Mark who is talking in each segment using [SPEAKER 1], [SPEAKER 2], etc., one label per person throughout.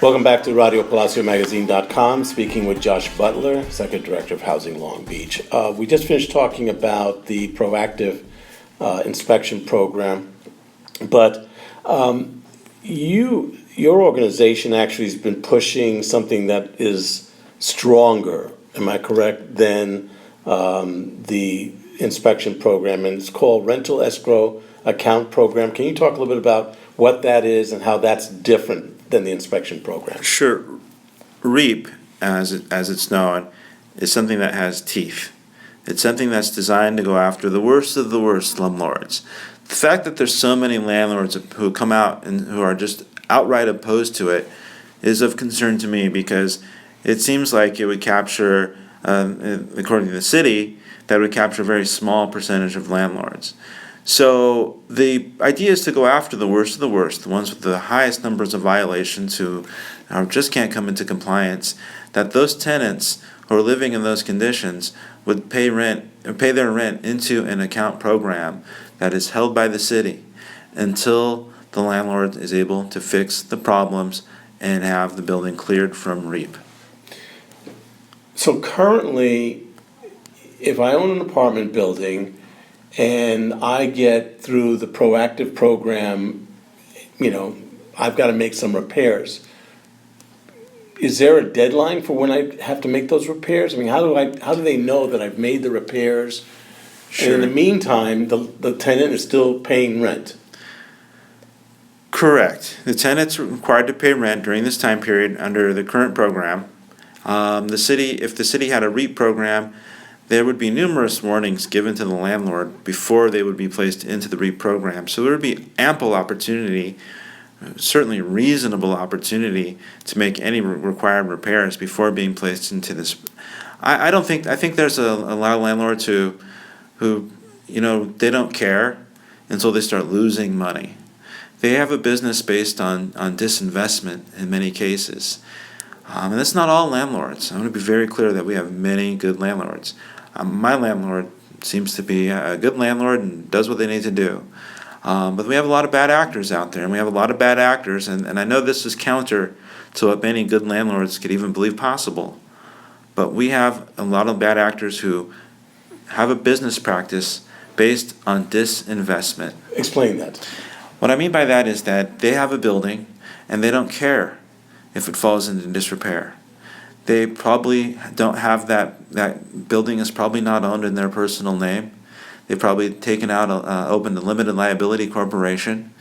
[SPEAKER 1] Welcome back to RadioPalaciomagazine.com, speaking with Josh Butler, Executive Director of Housing Long Beach. We just finished talking about the proactive inspection program, but your organization actually has been pushing something that is stronger, am I correct, than the inspection program, and it's called Rental Escrow Account Program. Can you talk a little bit about what that is and how that's different than the inspection program?
[SPEAKER 2] Sure. REAP, as it's known, is something that has teeth. It's something that's designed to go after the worst of the worst slumlords. The fact that there's so many landlords who come out and who are just outright opposed to it is of concern to me, because it seems like it would capture, according to the city, that would capture a very small percentage of landlords. So the idea is to go after the worst of the worst, the ones with the highest numbers of violations who just can't come into compliance, that those tenants who are living in those conditions would pay their rent into an account program that is held by the city until the landlord is able to fix the problems and have the building cleared from REAP.
[SPEAKER 1] So currently, if I own an apartment building and I get through the proactive program, I've got to make some repairs. Is there a deadline for when I have to make those repairs? I mean, how do they know that I've made the repairs?
[SPEAKER 2] Sure.
[SPEAKER 1] And in the meantime, the tenant is still paying rent.
[SPEAKER 2] Correct. The tenant's required to pay rent during this time period under the current program. If the city had a REAP program, there would be numerous warnings given to the landlord before they would be placed into the REAP program. So there would be ample opportunity, certainly reasonable opportunity, to make any required repairs before being placed into this. I think there's a lot of landlords who they don't care until they start losing money. They have a business based on disinvestment in many cases. And that's not all landlords. I want to be very clear that we have many good landlords. My landlord seems to be a good landlord and does what they need to do. But we have a lot of bad actors out there, and we have a lot of bad actors, and I know this is counter to what many good landlords could even believe possible. But we have a lot of bad actors who have a business practice based on disinvestment.
[SPEAKER 1] Explain that.
[SPEAKER 2] What I mean by that is that they have a building, and they don't care if it falls into disrepair. They probably don't have that building is probably not owned in their personal name. They've probably opened a limited liability corporation.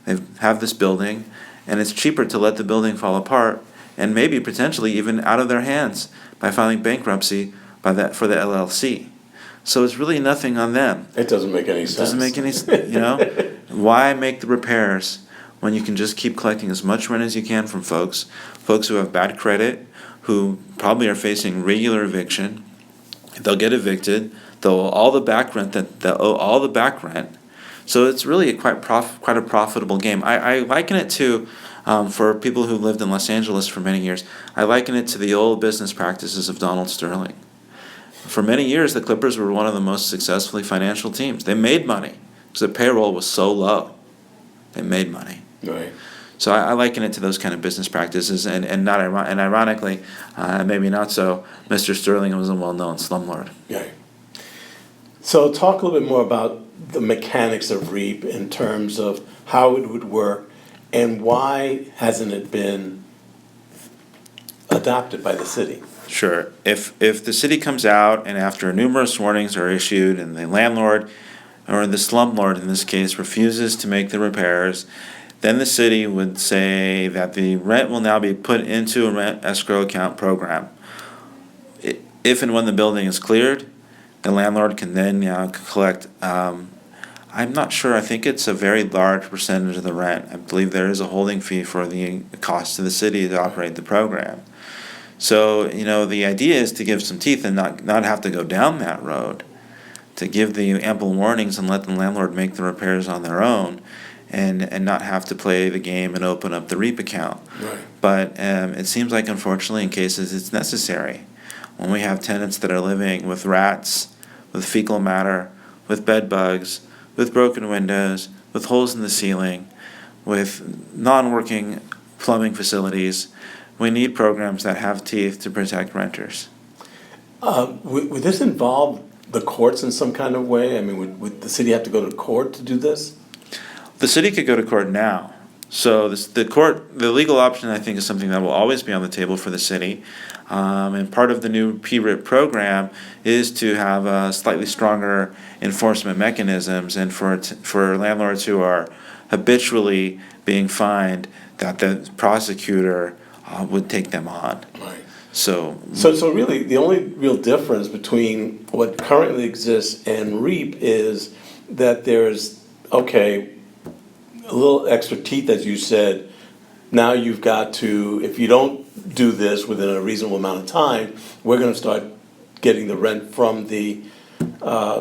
[SPEAKER 2] They have this building, and it's cheaper to let the building fall apart and maybe potentially even out of their hands by filing bankruptcy for the LLC. So it's really nothing on them.
[SPEAKER 1] It doesn't make any sense.
[SPEAKER 2] It doesn't make any, why make the repairs when you can just keep collecting as much rent as you can from folks who have bad credit, who probably are facing regular eviction. They'll get evicted. They'll owe all the back rent. So it's really quite a profitable game. I liken it to, for people who lived in Los Angeles for many years, I liken it to the old business practices of Donald Sterling. For many years, the Clippers were one of the most successfully financial teams. They made money because the payroll was so low. They made money.
[SPEAKER 1] Right.
[SPEAKER 2] So I liken it to those kind of business practices, and ironically, maybe not so, Mr. Sterling was a well-known slumlord.
[SPEAKER 1] Yeah. So talk a little bit more about the mechanics of REAP in terms of how it would work, and why hasn't it been adopted by the city?
[SPEAKER 2] Sure. If the city comes out and after numerous warnings are issued and the landlord, or the slumlord in this case, refuses to make the repairs, then the city would say that the rent will now be put into a rent escrow account program. If and when the building is cleared, the landlord can then collect, I'm not sure, I think it's a very large percentage of the rent. I believe there is a holding fee for the cost to the city to operate the program. So, the idea is to give some teeth and not have to go down that road, to give the ample warnings and let the landlord make the repairs on their own, and not have to play the game and open up the REAP account.
[SPEAKER 1] Right.
[SPEAKER 2] But it seems like, unfortunately, in cases it's necessary. When we have tenants that are living with rats, with fecal matter, with bed bugs, with broken windows, with holes in the ceiling, with non-working plumbing facilities. We need programs that have teeth to protect renters.
[SPEAKER 1] Would this involve the courts in some kind of way? I mean, would the city have to go to court to do this?
[SPEAKER 2] The city could go to court now. So the legal option, I think, is something that will always be on the table for the city. And part of the new PRIP program is to have slightly stronger enforcement mechanisms, and for landlords who are habitually being fined, that the prosecutor would take them on.
[SPEAKER 1] Right.
[SPEAKER 2] So
[SPEAKER 1] So really, the only real difference between what currently exists and REAP is that there's, okay, a little extra teeth, as you said. Now you've got to, if you don't do this within a reasonable amount of time, we're gonna start getting the rent from the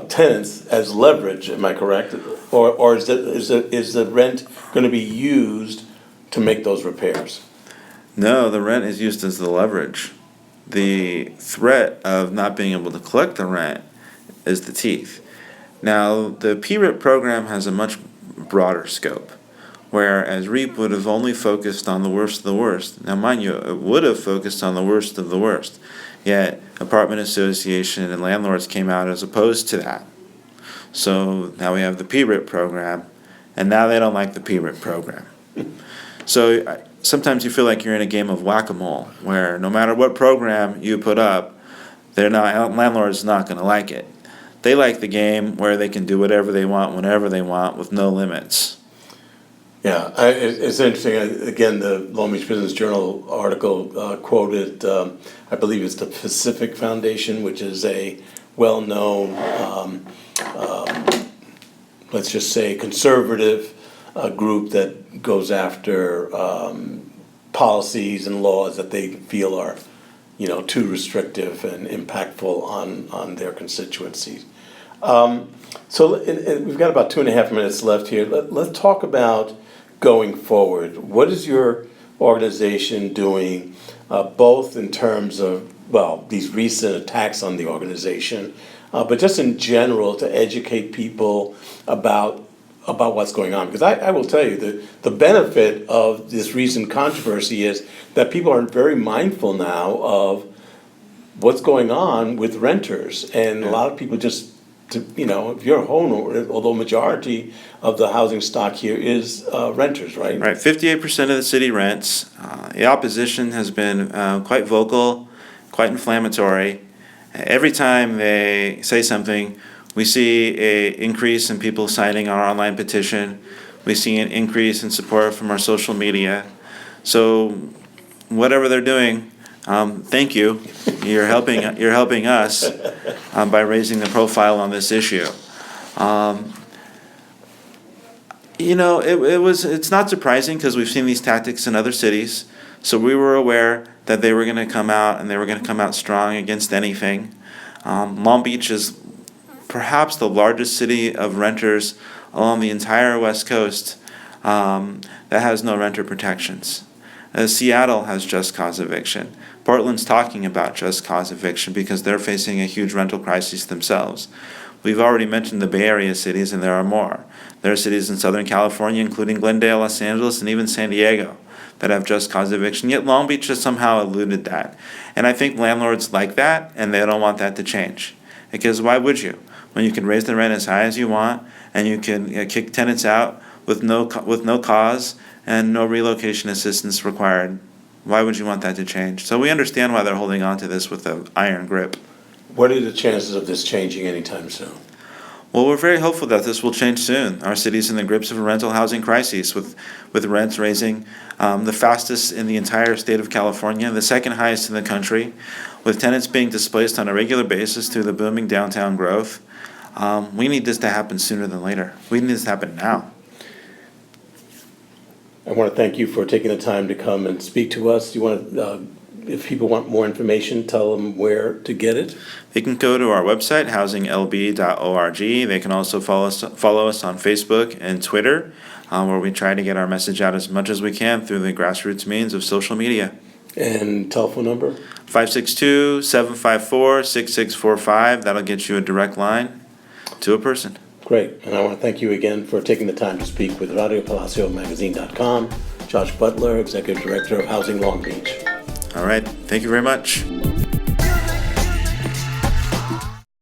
[SPEAKER 1] tenants as leverage, am I correct? Or is the rent gonna be used to make those repairs?
[SPEAKER 2] no, the rent is used as the leverage. The threat of not being able to collect the rent is the teeth. Now, the PRIP program has a much broader scope, whereas REAP would have only focused on the worst of the worst. Now, mind you, it would have focused on the worst of the worst, yet apartment association and landlords came out as opposed to that. So now we have the PRIP program, and now they don't like the PRIP program. So sometimes you feel like you're in a game of whack-a-mole, where no matter what program you put up, landlord's not going to like it. They like the game where they can do whatever they want, whenever they want, with no limits.
[SPEAKER 1] Yeah, it's interesting. Again, the Long Beach Business Journal article quoted, I believe it's the Pacific Foundation, which is a well-known, let's just say, conservative group that goes after policies and laws that they feel are, too restrictive and impactful on their constituencies. So we've got about 2.5 minutes left here. Let's talk about going forward. What is your organization doing, both in terms of, well, these recent attacks on the organization, but just in general to educate people about what's going on? Because I will tell you, the benefit of this recent controversy is that people are very mindful now of what's going on with renters. And a lot of people just, if you're a homeowner, although majority of the housing stock here is renters, right?
[SPEAKER 2] Right, 58% of the city rents. The opposition has been quite vocal, quite inflammatory. Every time they say something, we see an increase in people signing our online petition. We see an increase in support from our social media. So whatever they're doing, thank you. You're helping us by raising the profile on this issue. It's not surprising because we've seen these tactics in other cities. So we were aware that they were going to come out, and they were going to come out strong against anything. Long Beach is perhaps the largest city of renters along the entire West Coast that has no renter protections. Seattle has just cause eviction. Portland's talking about just cause eviction because they're facing a huge rental crisis themselves. We've already mentioned the Bay Area cities, and there are more. There are cities in Southern California, including Glendale, Los Angeles, and even San Diego, that have just cause eviction, yet Long Beach has somehow eluded that. And I think landlords like that, and they don't want that to change. Because why would you? When you can raise the rent as high as you want, and you can kick tenants out with no cause and no relocation assistance required, why would you want that to change? So we understand why they're holding on to this with an iron grip.
[SPEAKER 1] What are the chances of this changing anytime soon?
[SPEAKER 2] Well, we're very hopeful that this will change soon. Our city's in the grips of a rental housing crisis, with rents raising the fastest in the entire state of California, the second highest in the country, with tenants being displaced on a regular basis through the booming downtown growth. We need this to happen sooner than later. We need this to happen now.
[SPEAKER 1] I want to thank you for taking the time to come and speak to us. You want if people want more information, tell them where to get it.
[SPEAKER 2] They can go to our website, housinglb.org. They can also follow us on Facebook and Twitter, where we try to get our message out as much as we can through the grassroots means of social media.
[SPEAKER 1] And telephone number?
[SPEAKER 2] 562-754-6645. That'll get you a direct line to a person.
[SPEAKER 1] Great, and I want to thank you again for taking the time to speak with RadioPalaciomagazine.com. Josh Butler, Executive Director of Housing Long Beach.
[SPEAKER 2] All right, thank you very much.